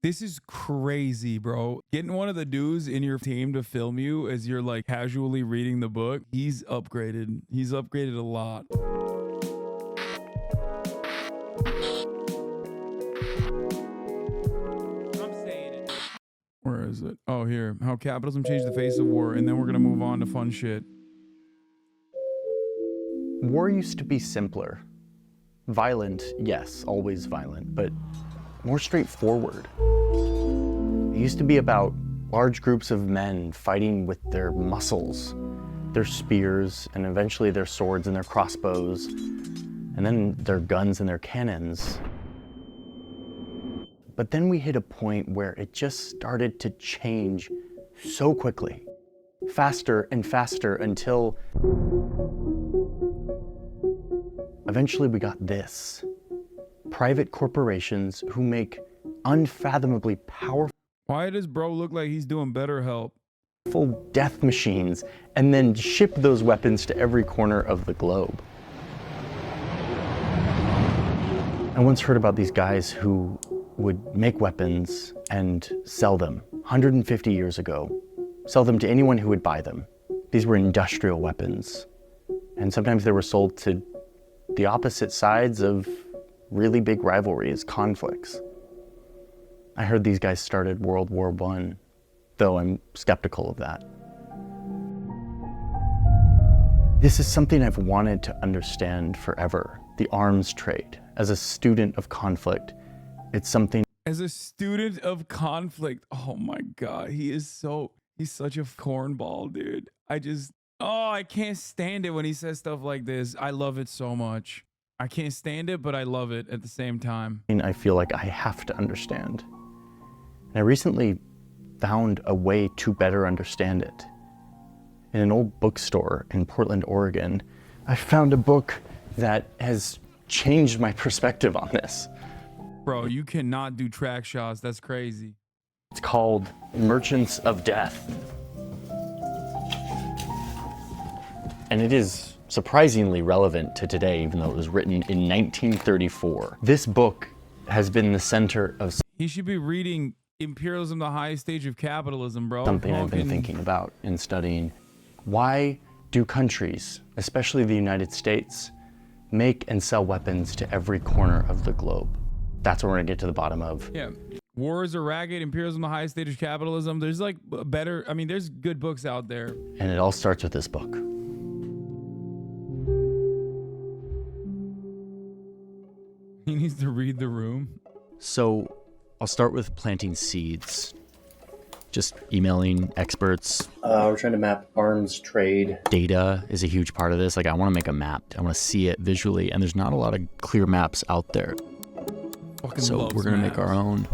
This is crazy, bro. Getting one of the dudes in your team to film you as you're like casually reading the book, he's upgraded. He's upgraded a lot. Where is it? Oh, here. How capitalism changed the face of war, and then we're gonna move on to fun shit. War used to be simpler. Violent, yes, always violent, but more straightforward. It used to be about large groups of men fighting with their muscles, their spears, and eventually their swords and their crossbows, and then their guns and their cannons. But then we hit a point where it just started to change so quickly, faster and faster, until eventually we got this. Private corporations who make unfathomably powerful Why does bro look like he's doing better help? death machines and then ship those weapons to every corner of the globe. I once heard about these guys who would make weapons and sell them 150 years ago, sell them to anyone who would buy them. These were industrial weapons. And sometimes they were sold to the opposite sides of really big rivalries, conflicts. I heard these guys started World War I, though I'm skeptical of that. This is something I've wanted to understand forever, the arms trade. As a student of conflict, it's something. As a student of conflict, oh my God, he's such a cornball, dude. I can't stand it when he says stuff like this. I love it so much. I can't stand it, but I love it at the same time. I feel like I have to understand. And I recently found a way to better understand it. In an old bookstore in Portland, Oregon, I found a book that has changed my perspective on this. Bro, you cannot do track shots. That's crazy. It's called Merchants of Death. And it is surprisingly relevant to today, even though it was written in 1934. This book has been the center of He should be reading Imperialism, the Highest Stage of Capitalism, bro. something I've been thinking about in studying. Why do countries, especially the United States, make and sell weapons to every corner of the globe? That's what we're gonna get to the bottom of. Yeah. Wars are ragged, Imperialism, the Highest Stage of Capitalism. There's like better, I mean, there's good books out there. And it all starts with this book. He needs to read the room. So I'll start with planting seeds. Just emailing experts. We're trying to map arms trade. Data is a huge part of this. Like, I want to make a map. I want to see it visually, and there's not a lot of clear maps out there. So we're going to make our own,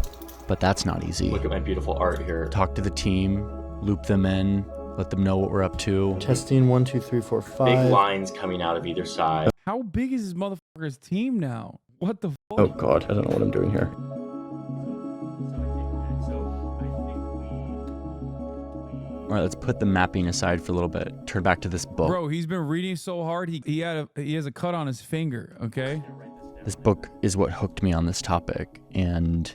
but that's not easy. Look at my beautiful art here. Talk to the team, loop them in, let them know what we're up to. Testing 1, 2, 3, 4, 5. Big lines coming out of either side. How big is this motherfucker's team now? What the fuck? Oh God, I don't know what I'm doing here. All right, let's put the mapping aside for a little bit. Turn back to this book. Bro, he's been reading so hard, he has a cut on his finger, okay? This book is what hooked me on this topic, and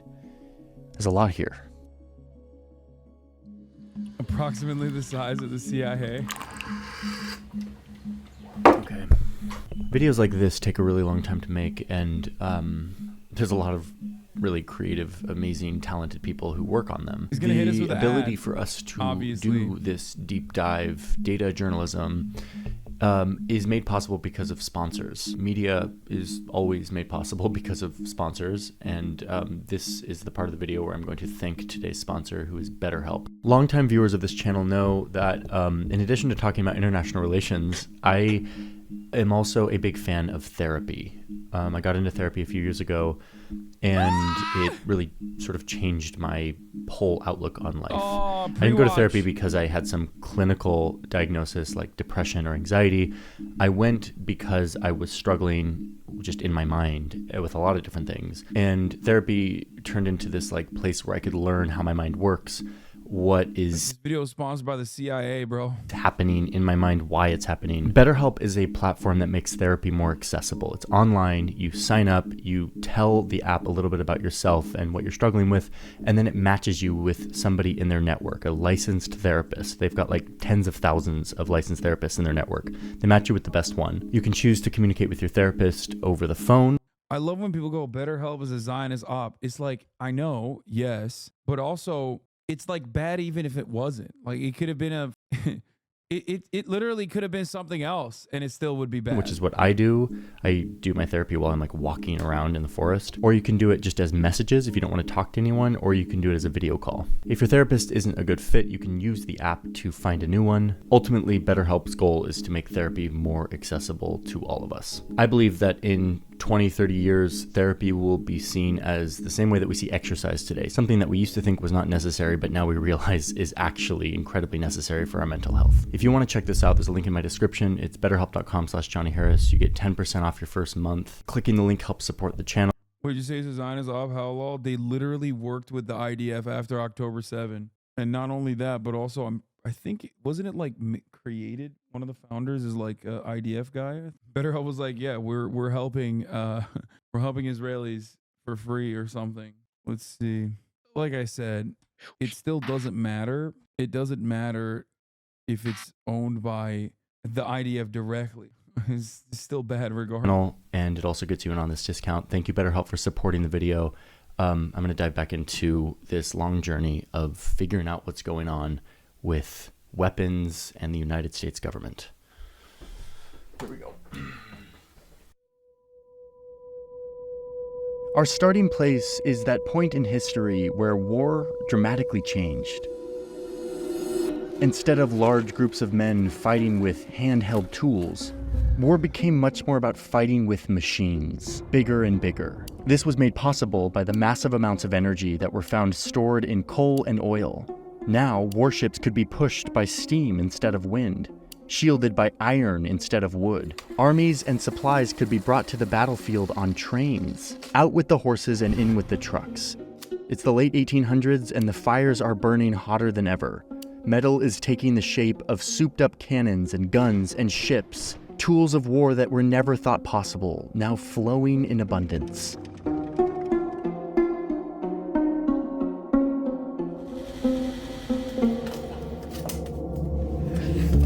there's a lot here. Approximately the size of the CIA. Okay. Videos like this take a really long time to make, and there's a lot of really creative, amazing, talented people who work on them. He's gonna hit us with the an ability ad, for us to obviously. do this deep dive data journalism is made possible because of sponsors. Media is always made possible because of sponsors, and this is the part of the video where I'm going to thank today's sponsor, who is BetterHelp. Longtime viewers of this channel know that in addition to talking about international relations, I am also a big fan of therapy. I got into therapy a few years ago, and it really sort of changed my whole outlook on life. I didn't go to therapy because I had some clinical diagnosis like depression or anxiety. I went because I was struggling just in my mind with a lot of different things. And therapy turned into this like place where I could learn how my mind works, what This is video is sponsored by the CIA, bro. happening in my mind, why it's happening. BetterHelp is a platform that makes therapy more accessible. It's online, you sign up, you tell the app a little bit about yourself and what you're struggling with, and then it matches you with somebody in their network, a licensed therapist. They've got like tens of thousands of licensed therapists in their network. They match you with the best one. You can choose to communicate with your therapist over the phone. I love when people go, BetterHelp is a Zionist op. It's like, I know, yes, but also it's like bad even if it wasn't. Like it could have been a, it literally could have been something else and it still would be bad. Which is what I do. I do my therapy while I'm like walking around in the forest. Or you can do it just as messages if you don't want to talk to anyone, or you can do it as a video call. If your therapist isn't a good fit, you can use the app to find a new one. Ultimately, BetterHelp's goal is to make therapy more accessible to all of us. I believe that in 20, 30 years, therapy will be seen as the same way that we see exercise today, something that we used to think was not necessary, but now we realize is actually incredibly necessary for our mental health. If you want to check this out, there's a link in my description. It's betterhelp.com/JohnnyHarris. You get 10% off your first month. Clicking the link helps support the channel. What did you say, Zionist op? How long? They literally worked with the IDF after October 7. And not only that, but also I think, wasn't it like created? One of the founders is like a IDF guy. BetterHelp was like, yeah, we're helping we're helping Israelis for free or something. Let's see. Like I said, it still doesn't matter. It doesn't matter if it's owned by the IDF directly. It's still bad regardless. And it also gets you in on this discount. Thank you, BetterHelp, for supporting the video. I'm going to dive back into this long journey of figuring out what's going on with weapons and the United States government. Here we go. Our starting place is that point in history where war dramatically changed. Instead of large groups of men fighting with handheld tools, war became much more about fighting with machines, bigger and bigger. This was made possible by the massive amounts of energy that were found stored in coal and oil. Now, warships could be pushed by steam instead of wind, shielded by iron instead of wood. Armies and supplies could be brought to the battlefield on trains, out with the horses and in with the trucks. It's the late 1800s and the fires are burning hotter than ever. Metal is taking the shape of souped-up cannons and guns and ships, tools of war that were never thought possible, now flowing in abundance.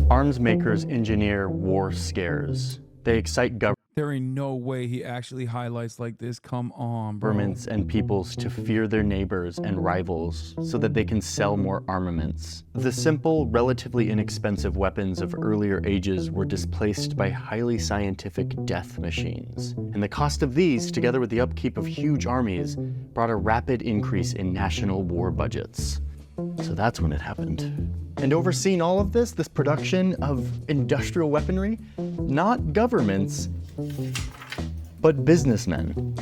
Arms makers engineer war scares. They excite There ain't no way he actually highlights like this. Come on, bro. governments and peoples to fear their neighbors and rivals so that they can sell more armaments. The simple, relatively inexpensive weapons of earlier ages were displaced by highly scientific death machines. And the cost of these, together with the upkeep of huge armies, brought a rapid increase in national war budgets. So that's when it happened. And overseeing all of this production of industrial weaponry, not governments, but businessmen.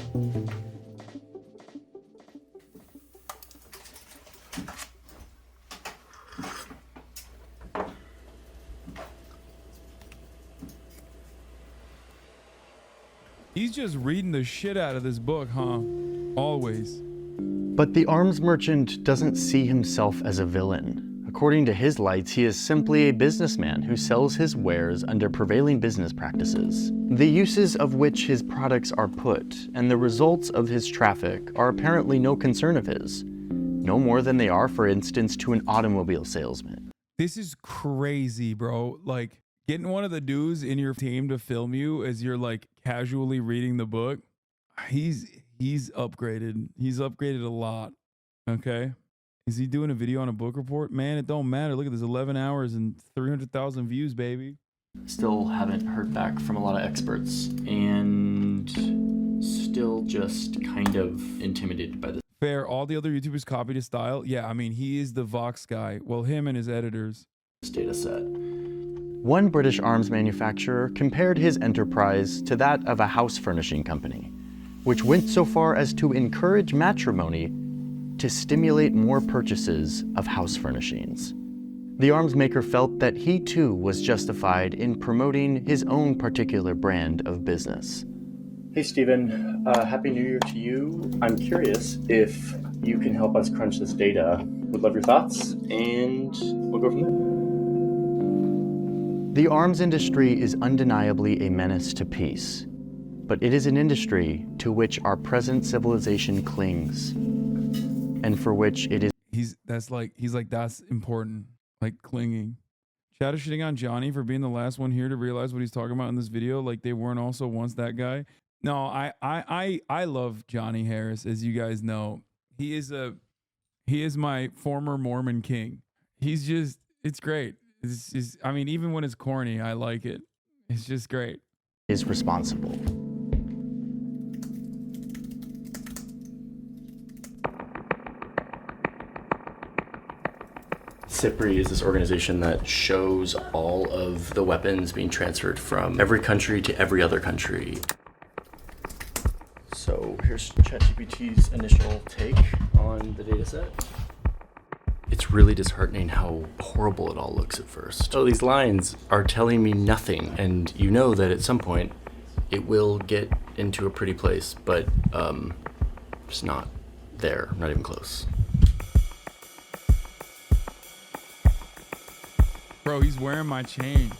He's just reading the shit out of this book, huh? Always. But the arms merchant doesn't see himself as a villain. According to his lights, he is simply a businessman who sells his wares under prevailing business practices, the uses of which his products are put, and the results of his traffic are apparently no concern of his. No more than they are, for instance, to an automobile salesman. This is crazy, bro. Like, getting one of the dudes in your team to film you as you're like casually reading the book, he's upgraded. He's upgraded a lot. Okay. Is he doing a video on a book report? Man, it don't matter. Look at this, 11 hours and 300,000 views, baby. Still haven't heard back from a lot of experts, and still just kind of intimidated by this. Fair. All the other YouTubers copied his style. Yeah, I mean, he is the Vox guy. Well, him and his editors. Data set. One British arms manufacturer compared his enterprise to that of a house furnishing company, which went so far as to encourage matrimony to stimulate more purchases of house furnishings. The arms maker felt that he too was justified in promoting his own particular brand of business. Hey Stephen, Happy New Year to you. I'm curious if you can help us crunch this data. Would love your thoughts, and we'll go from there. The arms industry is undeniably a menace to peace, but it is an industry to which our present civilization clings, and for which it is. That's important, like clinging. Chat is shitting on Johnny for being the last one here to realize what he's talking about in this video. Like they weren't also once that guy. No, I love Johnny Harris, as you guys know. He is my former Mormon king. It's great. I mean, even when it's corny, I like it. It's just great. Is responsible. CIPRI is this organization that shows all of the weapons being transferred from every country to every other country. So here's ChatGPT's initial take on the data set. It's really disheartening how horrible it all looks at first. So these lines are telling me nothing, and you know that at some point it will get into a pretty place, but it's not there, not even close. Bro, he's wearing my chain.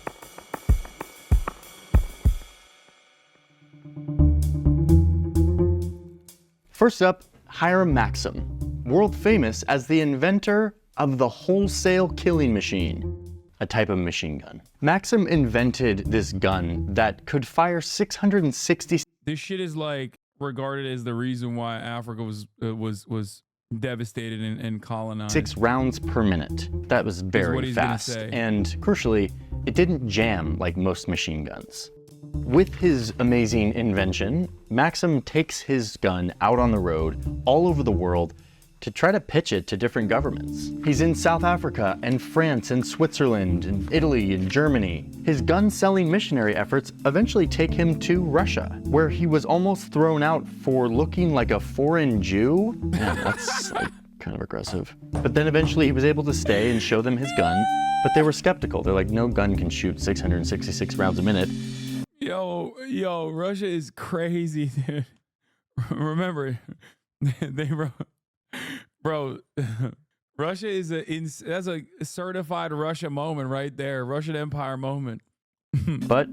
First up, Hiram Maxim, world famous as the inventor of the wholesale killing machine, a type of machine gun. Maxim invented this gun that could fire 660. This shit is like regarded as the reason why Africa was devastated and colonized. 6 rounds per minute. That was very fast. And crucially, it didn't jam like most machine guns. With his amazing invention, Maxim takes his gun out on the road all over the world to try to pitch it to different governments. He's in South Africa and France and Switzerland and Italy and Germany. His gun-selling missionary efforts eventually take him to Russia, where he was almost thrown out for looking like a foreign Jew. Man, that's like kind of aggressive. But then eventually he was able to stay and show them his gun, but they were skeptical. They're like, no gun can shoot 666 rounds a minute. Yo, Russia is crazy, dude. Remember, they wrote, bro, Russia is that's a certified Russia moment right there. Russian Empire moment. But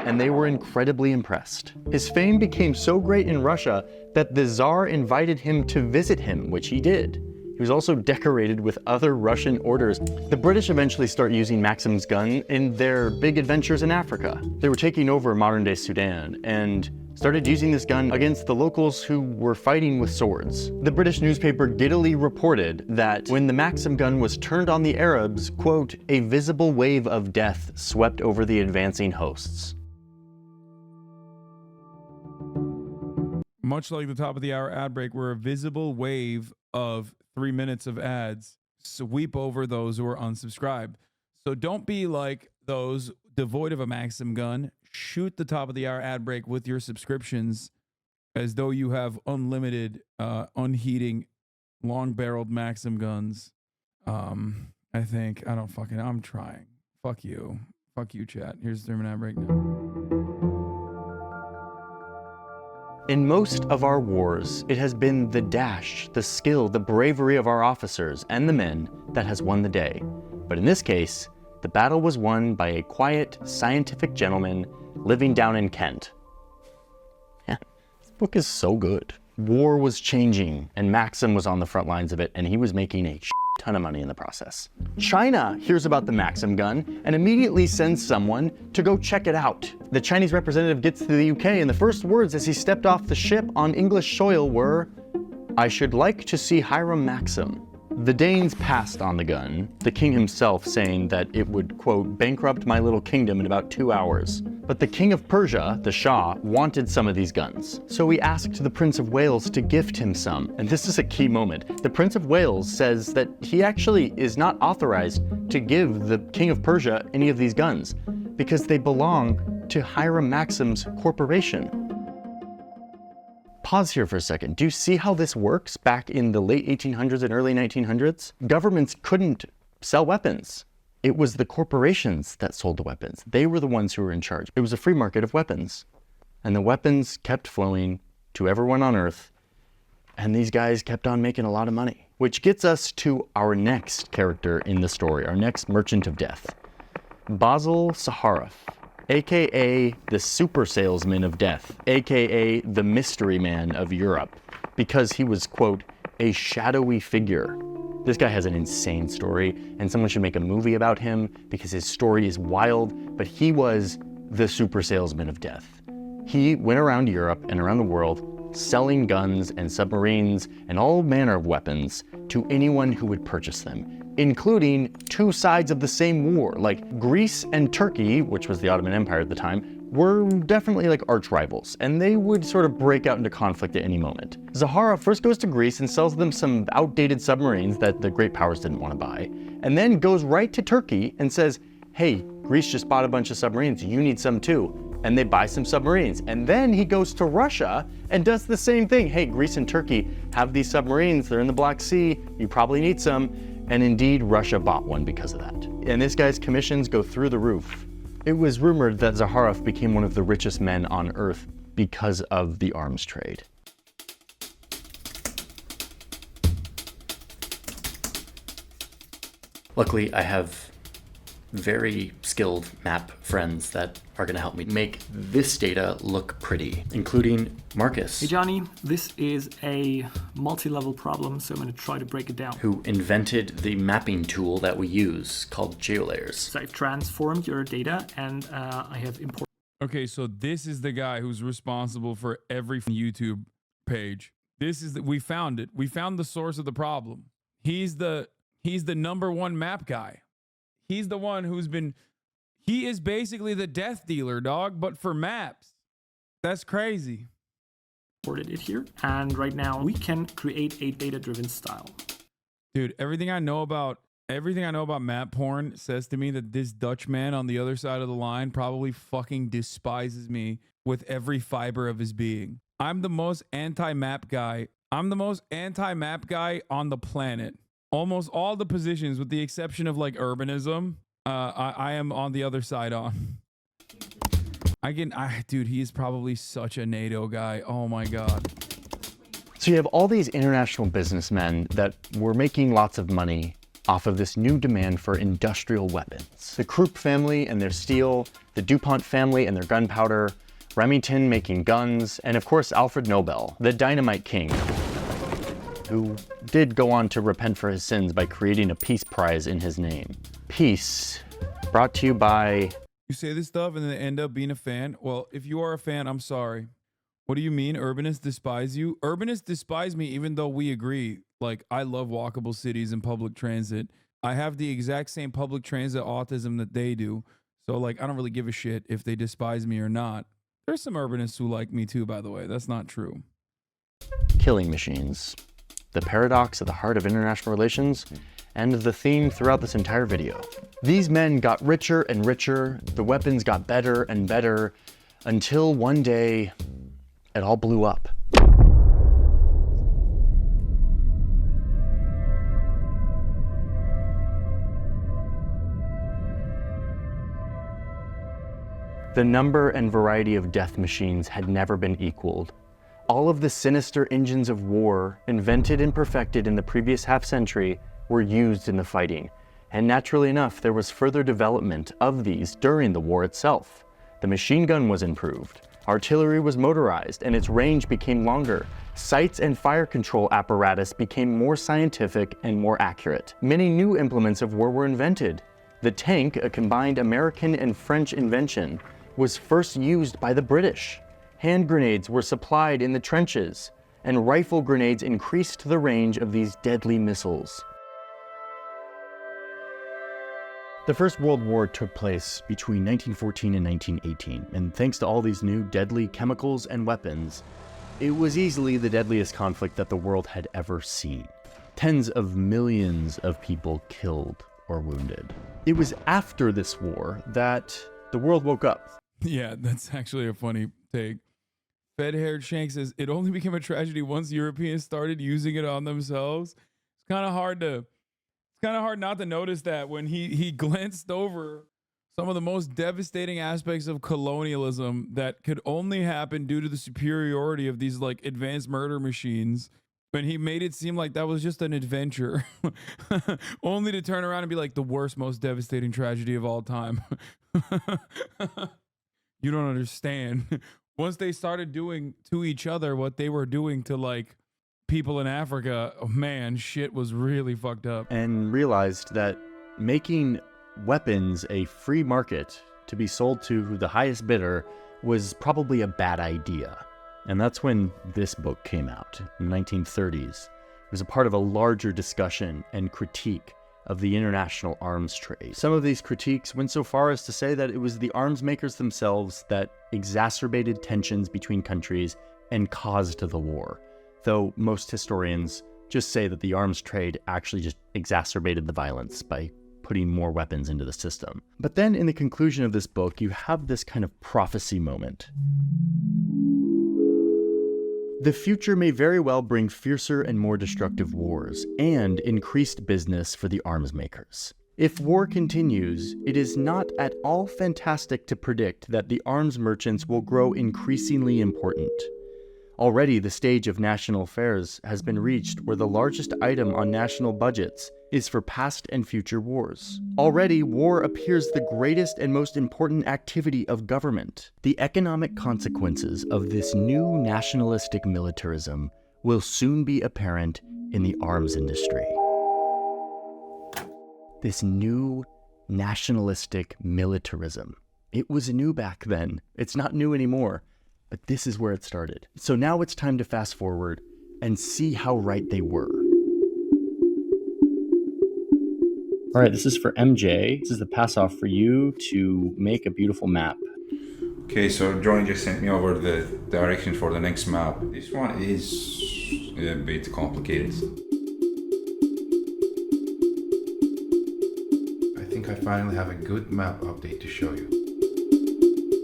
and they were incredibly impressed. His fame became so great in Russia that the Tsar invited him to visit him, which he did. He was also decorated with other Russian orders. The British eventually start using Maxim's gun in their big adventures in Africa. They were taking over modern-day Sudan and started using this gun against the locals who were fighting with swords. The British newspaper giddily reported that when the Maxim gun was turned on the Arabs, quote, a visible wave of death swept over the advancing hosts. Much like the top of the hour ad break, where a visible wave of 3 minutes of ads sweep over those who are unsubscribed. So don't be like those devoid of a Maxim gun. Shoot the top of the hour ad break with your subscriptions as though you have unlimited, unheating, long-barreled Maxim guns. I'm trying. Fuck you, chat. Here's the ad break now. In most of our wars, it has been the dash, the skill, the bravery of our officers and the men that has won the day. But in this case, the battle was won by a quiet, scientific gentleman living down in Kent. Yeah, this book is so good. War was changing, and Maxim was on the front lines of it, and he was making a ton of money in the process. China hears about the Maxim gun and immediately sends someone to go check it out. The Chinese representative gets to the UK, and the first words as he stepped off the ship on English soil were, "I should like to see Hiram Maxim." The Danes passed on the gun, the king himself saying that it would, quote, bankrupt my little kingdom in about 2 hours. But the king of Persia, the Shah, wanted some of these guns. So he asked the Prince of Wales to gift him some. And this is a key moment. The Prince of Wales says that he actually is not authorized to give the king of Persia any of these guns because they belong to Hiram Maxim's corporation. Pause here for a second. Do you see how this works back in the late 1800s and early 1900s? Governments couldn't sell weapons. It was the corporations that sold the weapons. They were the ones who were in charge. It was a free market of weapons. And the weapons kept flowing to everyone on Earth, and these guys kept on making a lot of money. Which gets us to our next character in the story, our next merchant of death, Basil Zaharoff, aka the super salesman of death, aka the mystery man of Europe, because he was, quote, a shadowy figure. This guy has an insane story, and someone should make a movie about him because his story is wild, but he was the super salesman of death. He went around Europe and around the world selling guns and submarines and all manner of weapons to anyone who would purchase them, including two sides of the same war. Like Greece and Turkey, which was the Ottoman Empire at the time, were definitely like arch rivals, and they would sort of break out into conflict at any moment. Zaharoff first goes to Greece and sells them some outdated submarines that the great powers didn't want to buy, and then goes right to Turkey and says, hey, Greece just bought a bunch of submarines, you need some too. And they buy some submarines. And then he goes to Russia and does the same thing. Hey, Greece and Turkey have these submarines, they're in the Black Sea, you probably need some. And indeed, Russia bought one because of that. And this guy's commissions go through the roof. It was rumored that Zaharoff became one of the richest men on Earth because of the arms trade. Luckily, I have very skilled map friends that are going to help me make this data look pretty, including Marcus. Hey Johnny, this is a multi-level problem, so I'm going to try to break it down. Who invented the mapping tool that we use called geolayers. So I've transformed your data and I have imported. Okay, so this is the guy who's responsible for every YouTube page. This is we found it. We found the source of the problem. He's the number one map guy. He's the one he is basically the death dealer, dog, but for maps. That's crazy. Imported it here, and right now we can create a data-driven style. Dude, everything I know about map porn says to me that this Dutch man on the other side of the line probably fucking despises me with every fiber of his being. I'm the most anti-map guy. I'm the most anti-map guy on the planet. Almost all the positions, with the exception of like urbanism, I am on the other side on. Dude, he is probably such a NATO guy. Oh my God. So you have all these international businessmen that were making lots of money off of this new demand for industrial weapons. The Krupp family and their steel, the DuPont family and their gunpowder, Remington making guns, and of course Alfred Nobel, the dynamite king, who did go on to repent for his sins by creating a peace prize in his name. Peace, brought to you by... You say this stuff and then end up being a fan? Well, if you are a fan, I'm sorry. What do you mean urbanists despise you? Urbanists despise me even though we agree. Like, I love walkable cities and public transit. I have the exact same public transit autism that they do. So, like, I don't really give a shit if they despise me or not. There's some urbanists who like me too, by the way. That's not true. Killing machines. The paradox at the heart of international relations, and the theme throughout this entire video. These men got richer and richer, the weapons got better and better, until one day, it all blew up. The number and variety of death machines had never been equaled. All of the sinister engines of war, invented and perfected in the previous half-century, were used in the fighting. And naturally enough, there was further development of these during the war itself. The machine gun was improved, artillery was motorized, and its range became longer. Sights and fire control apparatus became more scientific and more accurate. Many new implements of war were invented. The tank, a combined American and French invention, was first used by the British. Hand grenades were supplied in the trenches, and rifle grenades increased the range of these deadly missiles. The First World War took place between 1914 and 1918, and thanks to all these new deadly chemicals and weapons, it was easily the deadliest conflict that the world had ever seen. Tens of millions of people killed or wounded. It was after this war that the world woke up. Yeah, that's actually a funny take. Fed-haired Shank says, it only became a tragedy once Europeans started using it on themselves. It's kind of hard not to notice that when he glanced over some of the most devastating aspects of colonialism that could only happen due to the superiority of these like advanced murder machines. And he made it seem like that was just an adventure, only to turn around and be like the worst, most devastating tragedy of all time. You don't understand. Once they started doing to each other what they were doing to like people in Africa, oh, man, shit was really fucked up. And realized that making weapons a free market to be sold to the highest bidder was probably a bad idea. And that's when this book came out in the 1930s. It was a part of a larger discussion and critique of the international arms trade. Some of these critiques went so far as to say that it was the arms makers themselves that exacerbated tensions between countries and caused the war, though most historians just say that the arms trade actually just exacerbated the violence by putting more weapons into the system. But then in the conclusion of this book, you have this kind of prophecy moment. The future may very well bring fiercer and more destructive wars and increased business for the arms makers. If war continues, it is not at all fantastic to predict that the arms merchants will grow increasingly important. Already, the stage of national affairs has been reached where the largest item on national budgets is for past and future wars. Already, war appears the greatest and most important activity of government. The economic consequences of this new nationalistic militarism will soon be apparent in the arms industry. This new nationalistic militarism. It was new back then. It's not new anymore. But this is where it started. So now it's time to fast forward and see how right they were. All right, this is for MJ. This is the pass off for you to make a beautiful map. Okay, so Johnny just sent me over the directions for the next map. This one is a bit complicated. I think I finally have a good map update to show you.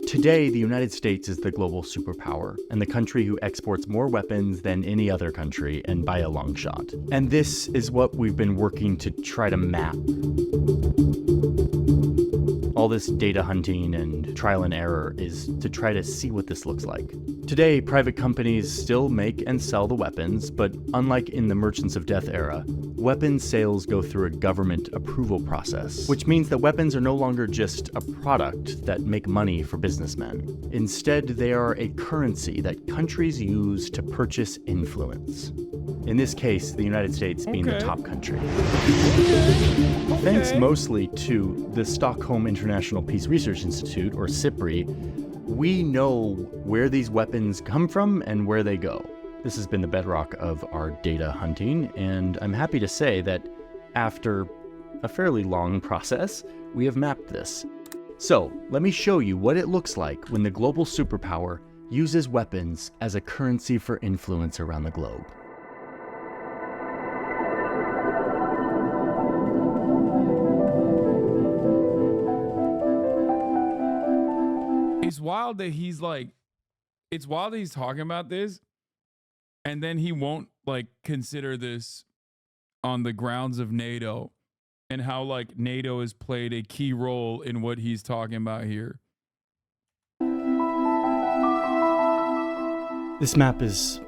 Today, the United States is the global superpower and the country who exports more weapons than any other country, and by a long shot. And this is what we've been working to try to map. All this data hunting and trial and error is to try to see what this looks like. Today, private companies still make and sell the weapons, but unlike in the Merchants of Death era, weapons sales go through a government approval process, which means that weapons are no longer just a product that make money for businessmen. Instead, they are a currency that countries use to purchase influence. In this case, the United States being the top country. Thanks mostly to the Stockholm International Peace Research Institute, or SIPRI, we know where these weapons come from and where they go. This has been the bedrock of our data hunting, and I'm happy to say that after a fairly long process, we have mapped this. So, let me show you what it looks like when the global superpower uses weapons as a currency for influence around the globe. It's wild that he's like, it's wild that he's talking about this, and then he won't like consider this on the grounds of NATO and how like NATO has played a key role in what he's talking about here. This map is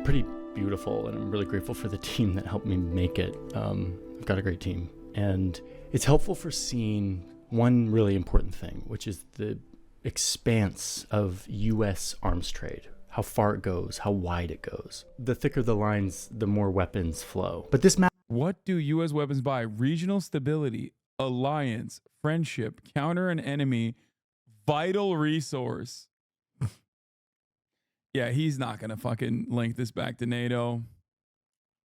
pretty beautiful, and I'm really grateful for the team that helped me make it. I've got a great team, and it's helpful for seeing one really important thing, which is the expanse of U.S. arms trade, how far it goes, how wide it goes. The thicker the lines, the more weapons flow. But this map... What do U.S. weapons buy? Regional stability, alliance, friendship, counter an enemy, vital resource. Yeah, he's not going to fucking link this back to NATO.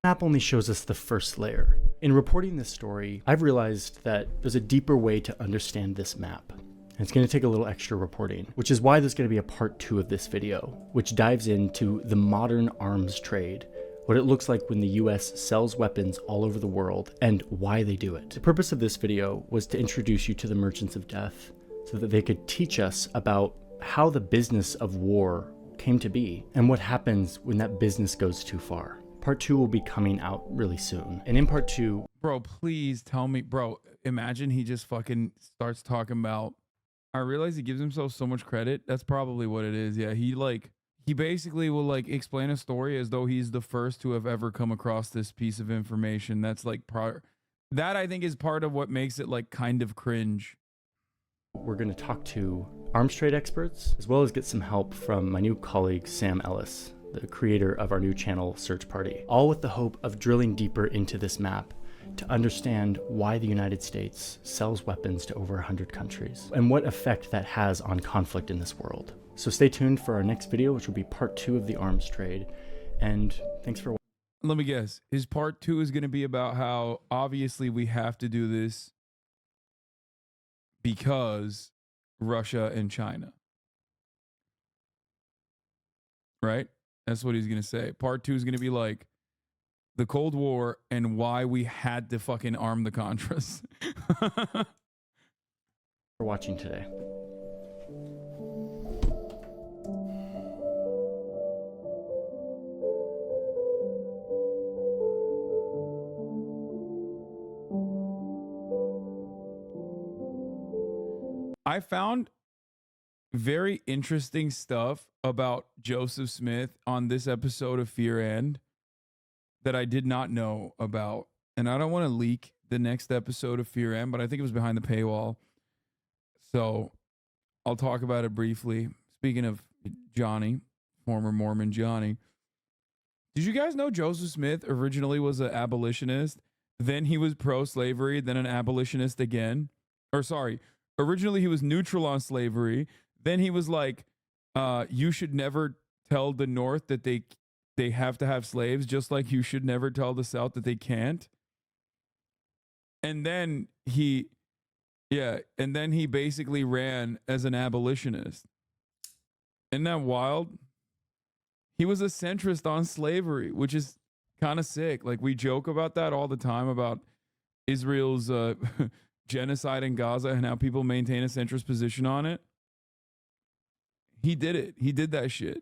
Map only shows us the first layer. In reporting this story, I've realized that there's a deeper way to understand this map. And it's going to take a little extra reporting, which is why there's going to be a part 2 of this video, which dives into the modern arms trade, what it looks like when the US sells weapons all over the world, and why they do it. The purpose of this video was to introduce you to the Merchants of Death so that they could teach us about how the business of war came to be and what happens when that business goes too far. Part 2 will be coming out really soon. And in part 2... Bro, please tell me, bro, imagine he just fucking starts talking about I realize he gives himself so much credit. That's probably what it is. Yeah, he basically will like explain a story as though he's the first to have ever come across this piece of information. That's like that I think is part of what makes it like kind of cringe. We're going to talk to arms trade experts, as well as get some help from my new colleague, Sam Ellis, the creator of our new channel, Search Party, all with the hope of drilling deeper into this map to understand why the United States sells weapons to over 100 countries and what effect that has on conflict in this world. So stay tuned for our next video, which will be part 2 of the arms trade. And thanks for watching. Let me guess. His part 2 is going to be about how obviously we have to do this because Russia and China. Right? That's what he's going to say. Part 2 is going to be like the Cold War and why we had to fucking arm the Contras. For watching today. I found very interesting stuff about Joseph Smith on this episode of Fear End that I did not know about. And I don't want to leak the next episode of Fear End, but I think it was behind the paywall. So I'll talk about it briefly. Speaking of Johnny, former Mormon Johnny. Did you guys know Joseph Smith originally was an abolitionist? Then he was pro-slavery, then an abolitionist again? Or sorry, originally he was neutral on slavery. Then he was like, you should never tell the North that they have to have slaves, just like you should never tell the South that they can't. And then he basically ran as an abolitionist. Isn't that wild? He was a centrist on slavery, which is kind of sick. Like we joke about that all the time about Israel's genocide in Gaza and how people maintain a centrist position on it. He did it. He did that shit.